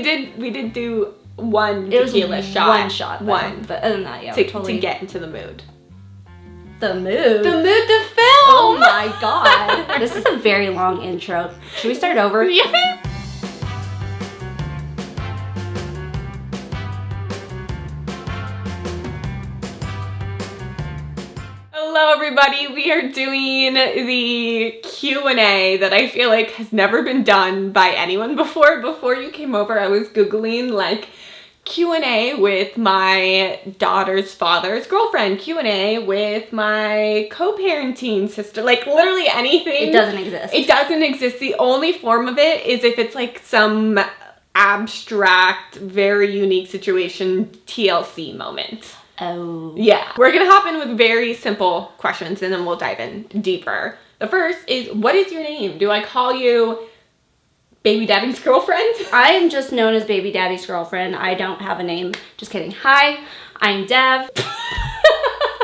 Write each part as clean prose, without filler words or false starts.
We did do one tequila shot. One shot. One. But other than that, yeah. To get into the mood. The mood? The mood to film! Oh my god. This is a very long intro. Should we start over? Yeah. Hello everybody, we are doing the Q&A that I feel like has never been done by anyone before. Before you came over, I was Googling like Q&A with my daughter's father's girlfriend, Q&A with my co-parenting sister, like literally anything. It doesn't exist. It doesn't exist. The only form of it is if it's like some abstract, very unique situation, TLC moment. Oh. Yeah. We're going to hop in with very simple questions and then we'll dive in deeper. The first is, what is your name? Do I call you Baby Daddy's girlfriend? I am just known as Baby Daddy's girlfriend. I don't have a name. Just kidding. Hi, I'm Dev.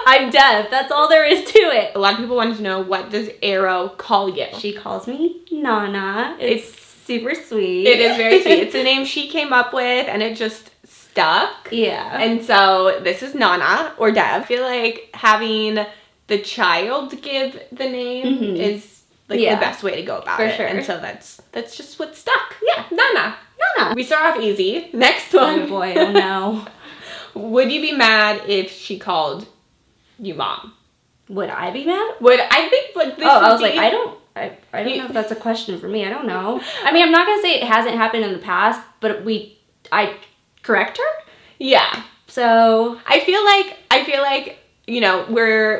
I'm Dev. That's all there is to it. A lot of people wanted to know, what does Arrow call you? She calls me Nana. It's super sweet. It is very sweet. It's a name she came up with and it just stuck. Yeah. And so this is Nana or Dev. I feel like having the child give the name is like the best way to go about it. For sure. And so that's just what stuck. Yeah, Nana. Nana. We start off easy. Next one. Oh boy, oh no. Would you be mad if she called you mom? Would I be mad? Would I think like this? I was like, I don't know if that's a question for me. I don't know. I mean, I'm not gonna say it hasn't happened in the past, but I correct her. Yeah. So I feel like, you know,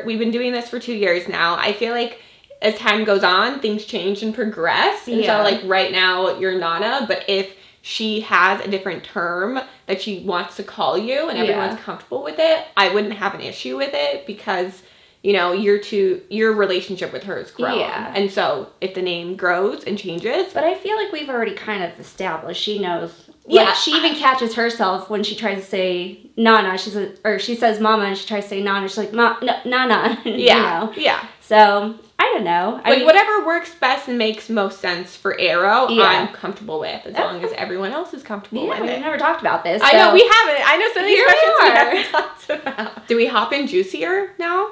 we've been doing this for 2 years now. I feel like as time goes on, things change and progress. And so like right now you're Nana, but if she has a different term that she wants to call you and everyone's comfortable with it, I wouldn't have an issue with it because, you know, your relationship with her is grown. Yeah. And so if the name grows and changes. But I feel like we've already kind of established she knows. Yeah. Like, she even catches herself when she tries to say Nana. She says Mama and she tries to say Nana. She's like, Nana. Yeah. You know? Yeah. So I don't know. I mean, whatever works best and makes most sense for Arrow, Yeah. I'm comfortable with, as long as everyone else is comfortable with we've it. never talked about this. I know we haven't. I know some of these Here we questions we are. haven't talked about. Do we hop in juicier now?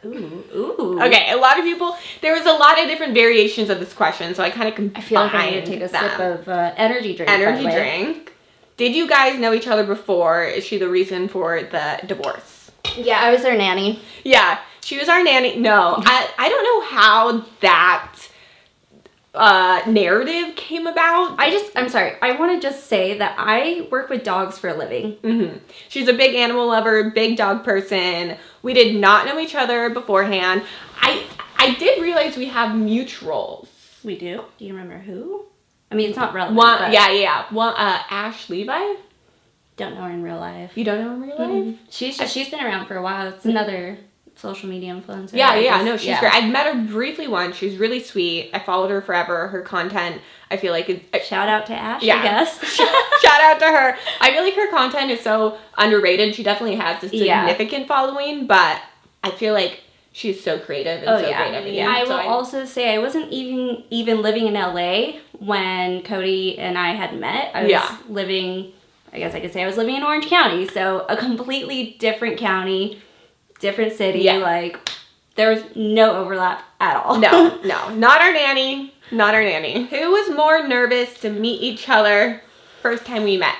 Ooh. Okay, a lot of people, there was a lot of different variations of this question, so I kind of combined I feel like I need to take a sip of energy drink. Energy drink. Did you guys know each other before? Is she the reason for the divorce? Yeah, I was their nanny. Yeah, she was our nanny. No, I don't know how that narrative came about. I'm sorry. I want to just say that I work with dogs for a living. Mm-hmm. She's a big animal lover, big dog person. We did not know each other beforehand. I did realize we have mutuals. We do? Do you remember who? I mean, it's not relevant. One, Ash Levi. Don't know her in real life. You don't know her in real life? She's been around for a while. It's another social media influencer. She's great. I've met her briefly once. She's really sweet. I followed her forever. Her content, I feel like shout out to Ash, I guess. Shout out to her. I feel like her content is so underrated. She definitely has a significant following, but I feel like she's so creative and great at everything. I will also say I wasn't even living in LA when Cody and I had met. I was living, I guess I could say I was living in Orange County, so a completely different county, different city. Yeah. Like, there was no overlap at all. No, not our nanny. Not our nanny. Who was more nervous to meet each other first time we met?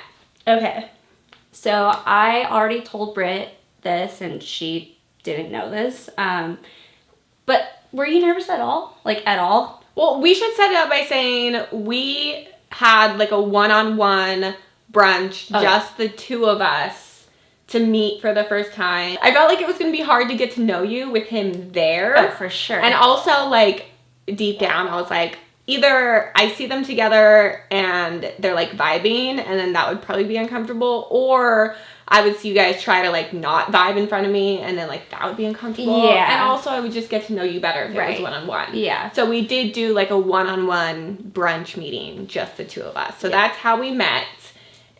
Okay, so I already told Britt this, and she didn't know this. But were you nervous at all? Like, at all? Well, we should set it up by saying we had like a one-on-one brunch, just the two of us, to meet for the first time. I felt like it was going to be hard to get to know you with him there. Oh, for sure. And also, like, deep down, I was like, either I see them together and they're like vibing and then that would probably be uncomfortable, or I would see you guys try to like not vibe in front of me and then like that would be uncomfortable. Yeah. And also I would just get to know you better if it was one-on-one. Yeah. So we did do like a one-on-one brunch meeting, just the two of us. So that's how we met.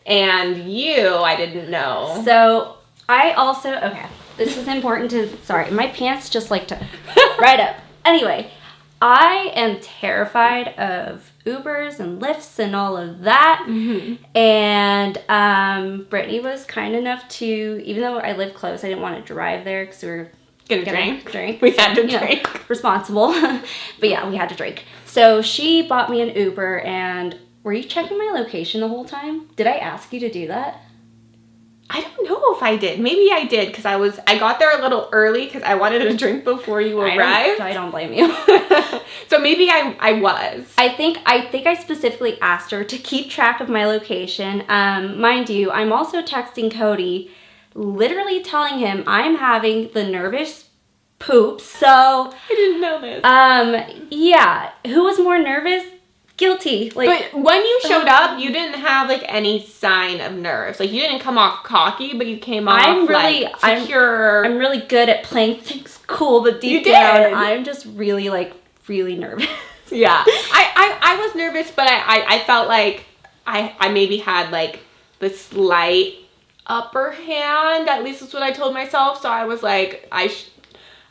And you, I didn't know. So I also, this is important to, sorry, my pants just like to right up. Anyway, I am terrified of Ubers and Lyfts and all of that. And Brittany was kind enough to, even though I live close, I didn't want to drive there because we were gonna drink. We had to drink. Responsible. But yeah, we had to drink. So she bought me an Uber, and were you checking my location the whole time? Did I ask you to do that? I don't know if I did. Maybe I did because I got there a little early because I wanted a drink before you arrived. I don't blame you. So maybe I was. I think I specifically asked her to keep track of my location. Mind you, I'm also texting Cody, literally telling him I'm having the nervous poops. So I didn't know this. Yeah. Who was more nervous? Guilty. But when you showed up, you didn't have like any sign of nerves. Like you didn't come off cocky, but you came off secure. I'm really good at playing things cool, but deep down, I'm just really nervous. Yeah. I was nervous, but I felt like I maybe had like the slight upper hand. At least that's what I told myself. So I was like, I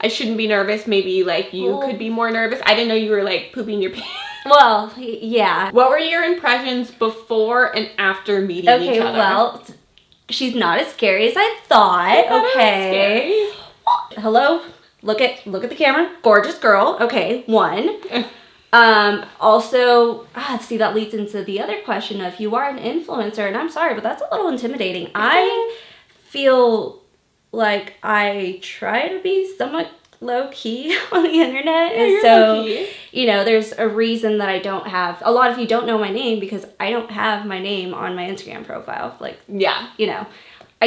shouldn't be nervous. Maybe like you could be more nervous. I didn't know you were like pooping your pants. Well, yeah. What were your impressions before and after meeting each other? Okay, well, she's not as scary as I thought. Okay. Hello? Look at the camera. Gorgeous girl. Okay, one. Also, see, that leads into the other question of you are an influencer, and I'm sorry, but that's a little intimidating. I feel like I try to be somewhat low-key on the internet, and so there's a reason that I don't have a lot of you don't know my name because I don't have my name on my Instagram profile. I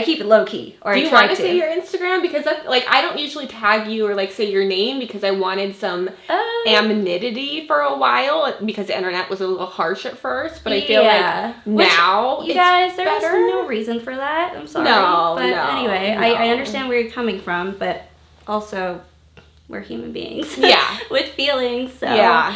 keep it low-key, or I try to. Do you want to say your Instagram? Because that's, I don't usually tag you or say your name because I wanted some anonymity for a while because the internet was a little harsh at first, but I feel like now you guys, there's no reason for that. I'm sorry. Anyway, I understand where you're coming from, but also we're human beings. Yeah. With feelings. So. Yeah.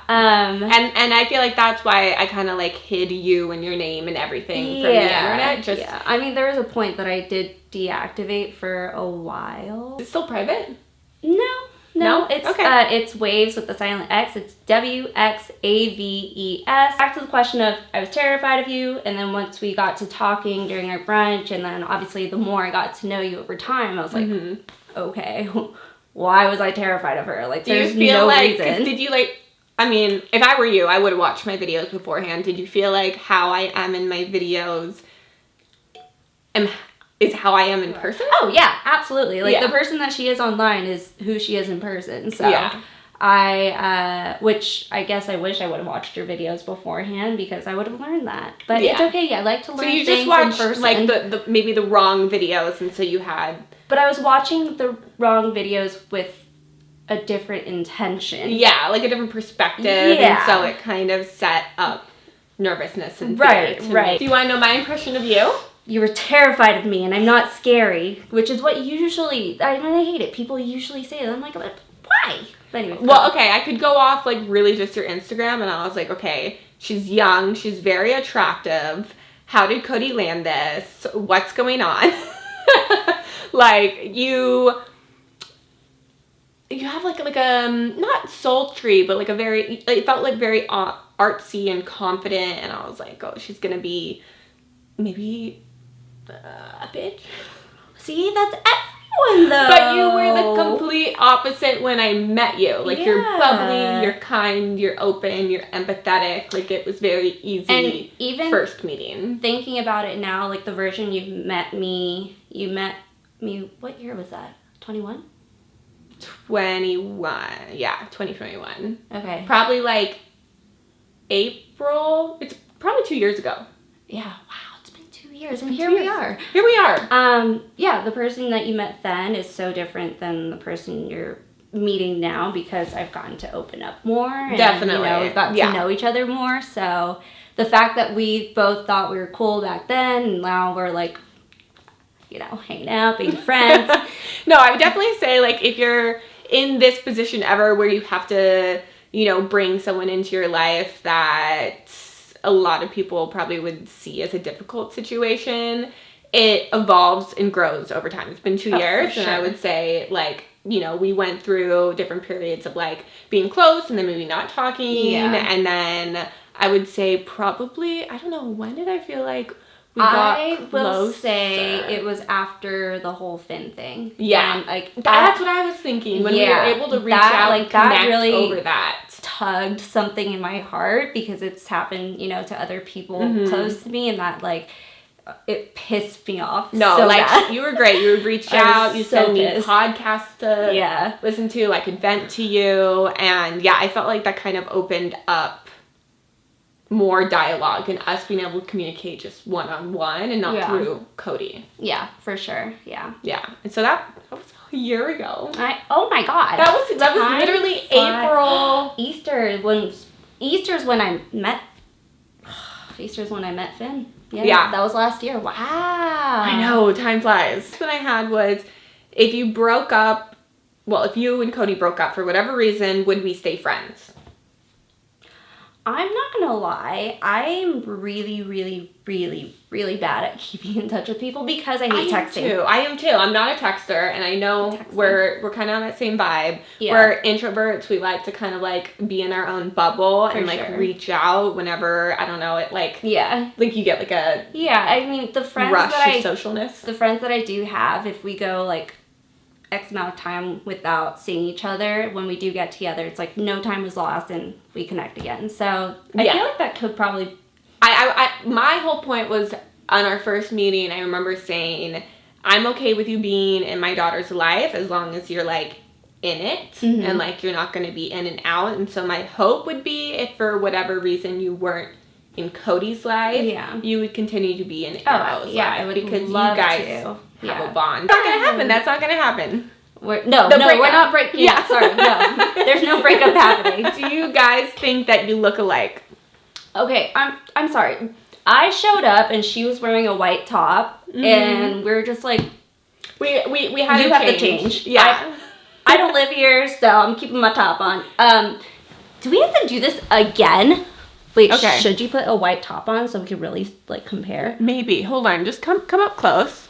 And I feel like that's why I kind of hid you and your name and everything from the internet. I mean, there was a point that I did deactivate for a while. Is it still private? No. It's okay. It's Waves with the silent X. It's WXAVES. Back to the question of I was terrified of you, and then once we got to talking during our brunch, and then obviously the more I got to know you over time, I was like, okay. Why was I terrified of her? There's no reason. Did you I mean, if I were you, I would have watched my videos beforehand. Did you feel like how I am in my videos is how I am in person? Oh, yeah, absolutely. The person that she is online is who she is in person. So which I guess I wish I would have watched your videos beforehand because I would have learned that. But it's okay. I like to learn things in person. So you just watched maybe the wrong videos, and so you had... But I was watching the wrong videos with a different intention. Yeah, a different perspective. Yeah. And so it kind of set up nervousness and fear. Right. Do you want to know my impression of you? You were terrified of me, and I'm not scary, which is what usually... I hate it. People usually say that. I'm like, why? But anyway. Well, okay, I could go off, really just your Instagram, and I was like, okay, she's young, she's very attractive. How did Cody land this? What's going on? You have not sultry, but a very, it felt very artsy and confident, and I was like, oh, she's gonna be maybe a bitch. See, that's everyone though. But you were the complete opposite when I met you. You're bubbly, you're kind, you're open, you're empathetic. It was very easy. And even first meeting. Thinking about it now, the version you met me, what year was that? 21? 21. Yeah, 2021. Okay. Probably April. It's probably 2 years ago. Yeah. Wow, it's been 2 years, and here we are. Here we are. Yeah, the person that you met then is so different than the person you're meeting now because I've gotten to open up more. And, definitely. We've gotten to know each other more. So the fact that we both thought we were cool back then, and now we're hanging out, being friends. No, I would definitely say, if you're in this position ever where you have to, bring someone into your life that a lot of people probably would see as a difficult situation, it evolves and grows over time. It's been 2 years, sure. and I would say, like, you know, we went through different periods of, like, being close and then maybe not talking. And then I would say probably, I don't know, when did I feel like we got closer? I will say it was after the whole Finn thing. Yeah. Like, that's what I was thinking. When we were able to reach out and connect that really over that. Tugged something in my heart because it's happened, you know, to other people close to me, and that, like, it pissed me off. No, so like, bad. you were great. You would reach out. You sent me podcasts to listen to. I could vent to you. And, yeah, I felt like that kind of opened up more dialogue and us being able to communicate just one-on-one and not through Cody. Yeah, for sure. Yeah. Yeah. And so that was a year ago. Oh, my God. That was literally April. Easter's when I met Finn. Yeah. That was last year. Wow. I know, time flies. What I had was, if you and Cody broke up for whatever reason, would we stay friends? I'm not gonna lie, I'm really, really, really, really bad at keeping in touch with people because I hate texting. I am too. I'm not a texter, and I know we're kind of on that same vibe. Yeah. We're introverts. We like to kind of, like, be in our own bubble and like reach out whenever, I don't know, it like like you get like a I mean, the friends rush that of socialness. The friends that I do have, if we go like X amount of time without seeing each other, when we do get together, it's like no time was lost and we connect again. So I feel like that could probably... my whole point was, on our first meeting, I remember saying, I'm okay with you being in my daughter's life as long as you're, like, in it and, like, you're not going to be in and out. And so my hope would be, if for whatever reason you weren't in Cody's life, you would continue to be in Arrow's life. I would because love you guys to. have a bond. It's not going to happen. That's not going to happen. We're not breaking. Yeah, sorry, no. There's no breakup happening. Do you guys think that you look alike? Okay, I'm sorry. I showed up and she was wearing a white top, and we were just like, we had you have to change. Yeah, I don't live here, so I'm keeping my top on. Do we have to do this again? Wait, should you put a white top on so we could really, like, compare? Maybe. Hold on, just come up close.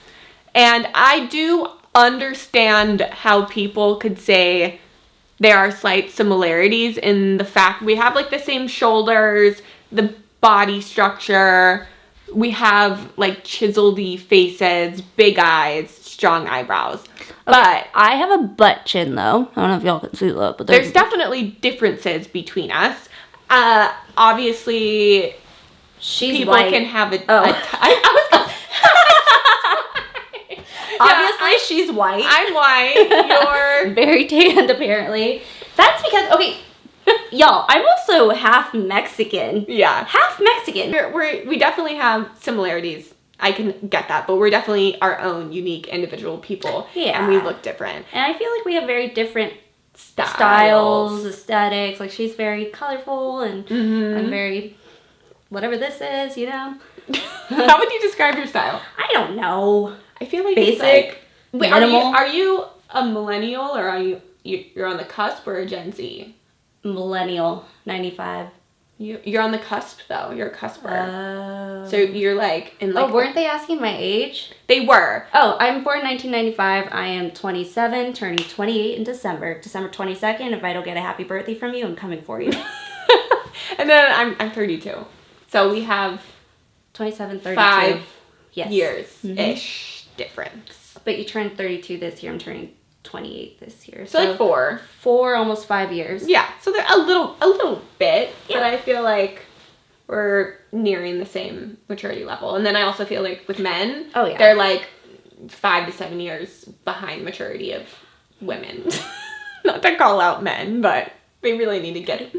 And I do understand how people could say there are slight similarities in the fact we have, like, the same shoulders, the body structure, we have, like, chiseled-y faces, big eyes, strong eyebrows. Okay, but I have a butt chin, though. I don't know if y'all can see that, but there's definitely differences between us. Obviously, people white. Can have I was obviously, she's white. I'm white. You're very tanned, apparently. That's because, okay, y'all, I'm also half Mexican. Yeah. Half Mexican. We definitely have similarities. I can get that, but we're definitely our own unique individual people. Yeah. And we look different. And I feel like we have very different styles, aesthetics. Like, she's very colorful, and I'm very, whatever this is, you know? How would you describe your style? I don't know. I feel like basic, wait, minimal. Are you a millennial, or you're on the cusp, or a Gen Z? Millennial, 95. You're on the cusp, though. You're a cusper. So you're, like, in, like... Oh, weren't they asking my age? They were. Oh, I'm born 1995. I am 27, turning 28 in December. December 22nd. If I don't get a happy birthday from you, I'm coming for you. And then I'm 32. So we have... 27, 32. 5 years-ish difference. But you turned 32 this year. I'm turning 28 this year. So like 4. 4, almost 5 years. Yeah. So they're a little bit, but I feel like we're nearing the same maturity level. And then I also feel like with men, they're like 5 to 7 years behind maturity of women. Not to call out men, but they really need to get it.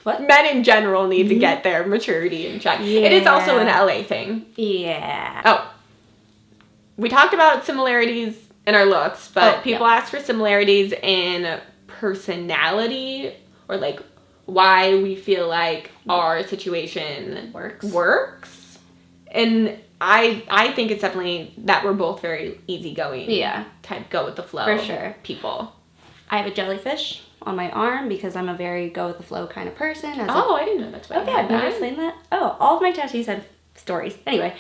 What? Men in general need to get their maturity in check. Yeah. It is also an LA thing. Yeah. Oh. We talked about similarities in our looks, but people ask for similarities in personality, or, like, why we feel like our situation works. And I think it's definitely that we're both very easygoing. Yeah. Type go with the flow. For sure. People. I have a jellyfish on my arm because I'm a very go with the flow kind of person. I didn't know that's why. Okay, I've never explained that. Oh, all of my tattoos have stories. Anyway,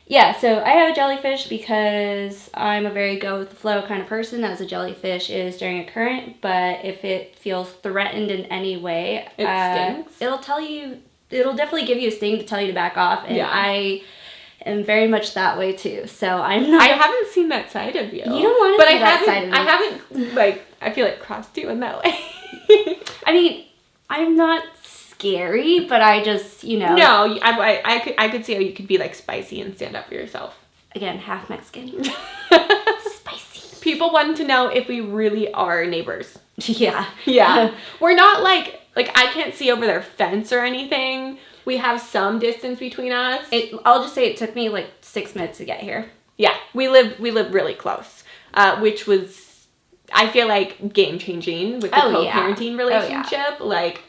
Yeah, so I have a jellyfish because I'm a very go with the flow kind of person, as a jellyfish is during a current. But if it feels threatened in any way, it stings. It'll definitely give you a sting to tell you to back off. And I am very much that way too. So I haven't seen that side of you. You don't want to see that side of me. I haven't, I feel like crossed you in that way. I mean, I'm not scary, but I just, No, I could see how you could be like spicy and stand up for yourself. Again, half Mexican. Spicy. People want to know if we really are neighbors. Yeah. Yeah. We're not like I can't see over their fence or anything. We have some distance between us. I'll just say it took me like 6 minutes to get here. Yeah. We live really close, which was, I feel like, game changing with the co-parenting relationship. Like,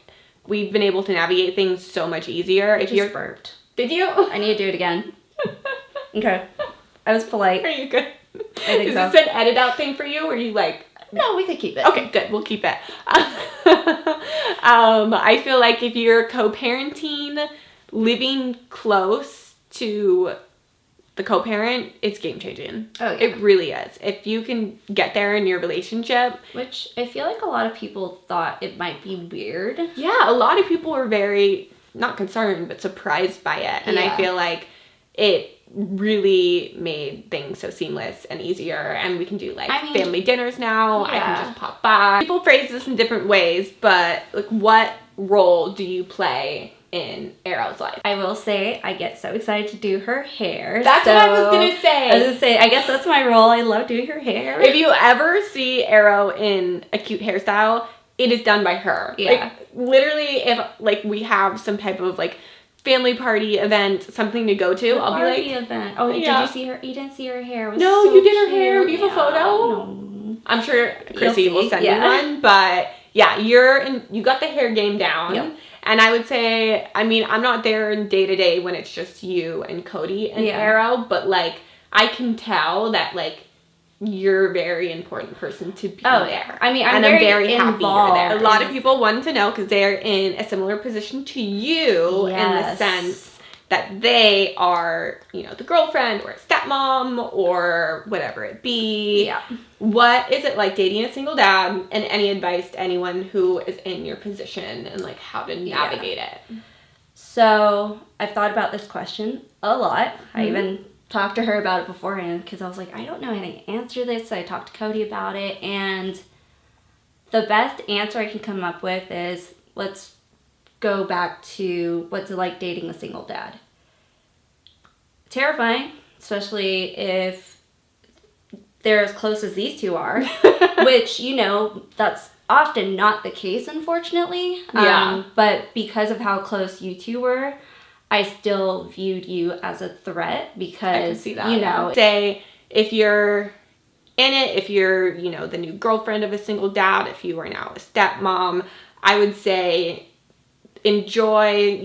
we've been able to navigate things so much easier. If you're burped. Did you? I need to do it again. Okay. I was polite. Are you good? I think so. Is this an edit out thing for you, or are you like... No, we could keep it. Okay, good. We'll keep it. I feel like if you're co-parenting, living close to the co-parent, it's game changing. Oh, yeah. It really is. If you can get there in your relationship. Which I feel like a lot of people thought it might be weird. Yeah, a lot of people were very, not concerned, but surprised by it. And I feel like it really made things so seamless and easier. And we can do family dinners now. I can just pop by. People phrase this in different ways, but like, what role do you play in Arrow's life? I will say I get so excited to do her hair. That's what I was gonna say. I was gonna say, I guess that's my role. I love doing her hair. If you ever see Arrow in a cute hairstyle, it is done by her. Yeah. Like, literally, if we have some type of family party event, something to go to, I'll be like, event. Oh, did you see her? You didn't see her hair. It was no, so you did her cute. hair. Do you have a photo? No. I'm sure Chrissy will send me one, but yeah, you got the hair game down. Yep. And I would say, I mean, I'm not there day to day when it's just you and Cody and Arrow, but I can tell that you're a very important person to be there. I mean, I'm very happy you're there. A lot of people want to know because they're in a similar position to you in the sense that they are, the girlfriend or a stepmom or whatever it be. Yeah. What is it like dating a single dad, and any advice to anyone who is in your position and how to navigate it? So I've thought about this question a lot. Mm-hmm. I even talked to her about it beforehand because I was like, I don't know how to answer this. So I talked to Cody about it, and the best answer I can come up with is, let's go back to what's it like dating a single dad. Terrifying, especially if they're as close as these two are, which, that's often not the case, unfortunately. Yeah. But because of how close you two were, I still viewed you as a threat because, I can see that. Say, if you're in it, if you're, the new girlfriend of a single dad, if you are now a stepmom, I would say enjoy,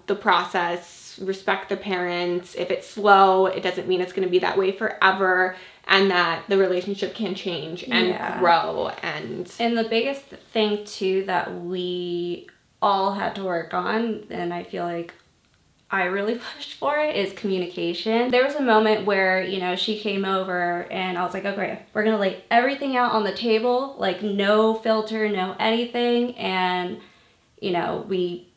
the process, respect the parents. If it's slow, it doesn't mean it's going to be that way forever, and that the relationship can change and grow. And the biggest thing, too, that we all had to work on, and I feel like I really pushed for it, is communication. There was a moment where, she came over and I was like, okay, we're going to lay everything out on the table, no filter, no anything. And, we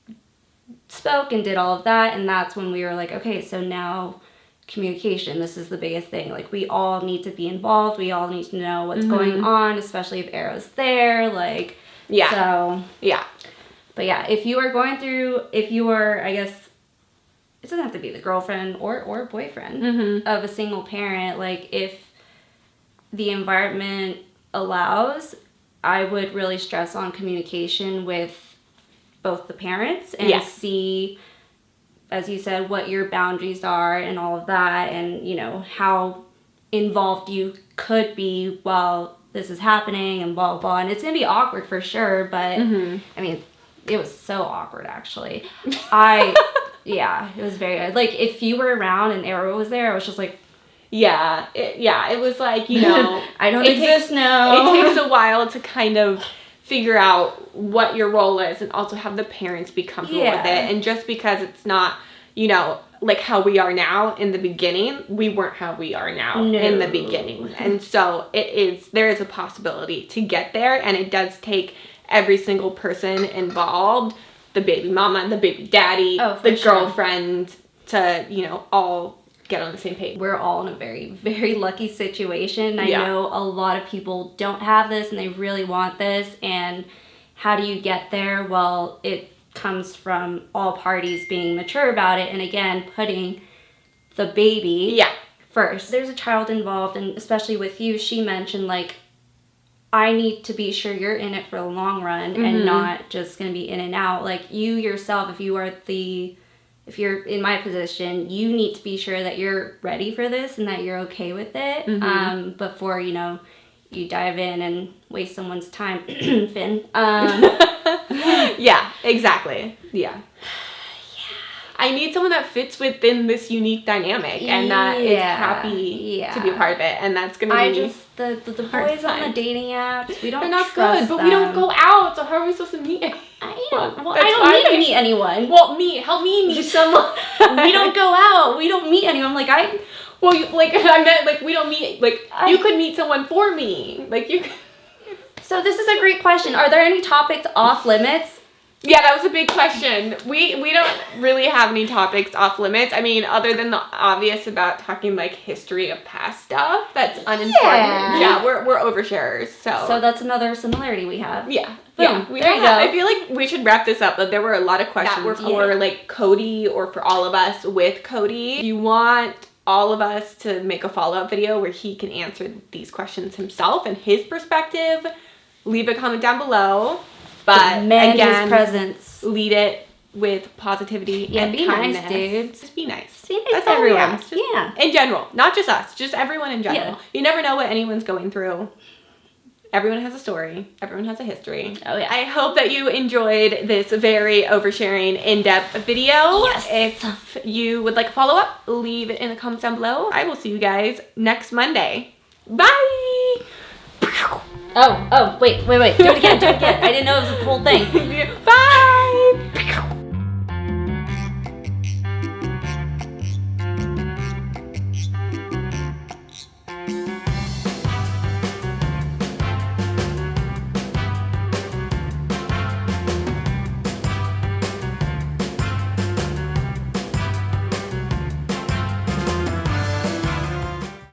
spoke and did all of that. And that's when we were like, okay, so now communication, this is the biggest thing. We all need to be involved. We all need to know what's going on, especially if Arrow's there. So, yeah. But yeah, if you are, I guess, it doesn't have to be the girlfriend or boyfriend of a single parent. If the environment allows, I would really stress on communication with both the parents and see, as you said, what your boundaries are and all of that, and, how involved you could be while this is happening and blah, blah. And it's going to be awkward for sure, but, I mean, it was so awkward, actually. Yeah, it was very good. If you were around and Arrow was there, I was just like... it was I don't exist now. It takes a while to kind of figure out what your role is and also have the parents be comfortable with it. And just because it's not, like how we are now in the beginning, we weren't how we are now in the beginning. And so there is a possibility to get there, and it does take every single person involved, the baby mama, the baby daddy, the girlfriend, to, you know, all get on the same page. We're all in a very, very lucky situation. I know a lot of people don't have this and they really want this. And how do you get there? Well, it comes from all parties being mature about it. And again, putting the baby first. There's a child involved, and especially with you, she mentioned, like, I need to be sure you're in it for the long run and not just going to be in and out. Like, you yourself, if you're in my position, you need to be sure that you're ready for this and that you're okay with it before, you know, you dive in and waste someone's time, Finn. Yeah, exactly. Yeah. I need someone that fits within this unique dynamic and that is happy to be a part of it, and that's going to be the boys on the dating apps, we don't They're not trust good, but them. we don't go out, so how are we supposed to meet anyone? I don't need to meet anyone. Well, help me meet someone. We don't go out. We don't meet anyone. Like, I meant, like, we don't meet, like, you could meet someone for me. Like, you could. So this is a great question. Are there any topics off limits? Yeah, that was a big question. We don't really have any topics off limits. I mean, other than the obvious about talking, like, history of past stuff that's unimportant. Yeah, we're oversharers. So that's another similarity we have. Yeah. Boom. Yeah, There you go. I feel like we should wrap this up, but there were a lot of questions for like Cody or for all of us with Cody. If you want all of us to make a follow-up video where he can answer these questions himself and his perspective, leave a comment down below. But again, his presence. Lead it with positivity and be kindness. Nice, dude. Just be nice. Be nice. That's everyone. Just, in general, not just us, just everyone in general. Yeah. You never know what anyone's going through. Everyone has a story. Everyone has a history. Oh, yeah. I hope that you enjoyed this very oversharing, in-depth video. Yes. If you would like a follow-up, leave it in the comments down below. I will see you guys next Monday. Bye! Oh, wait. Do it again. I didn't know it was a whole thing.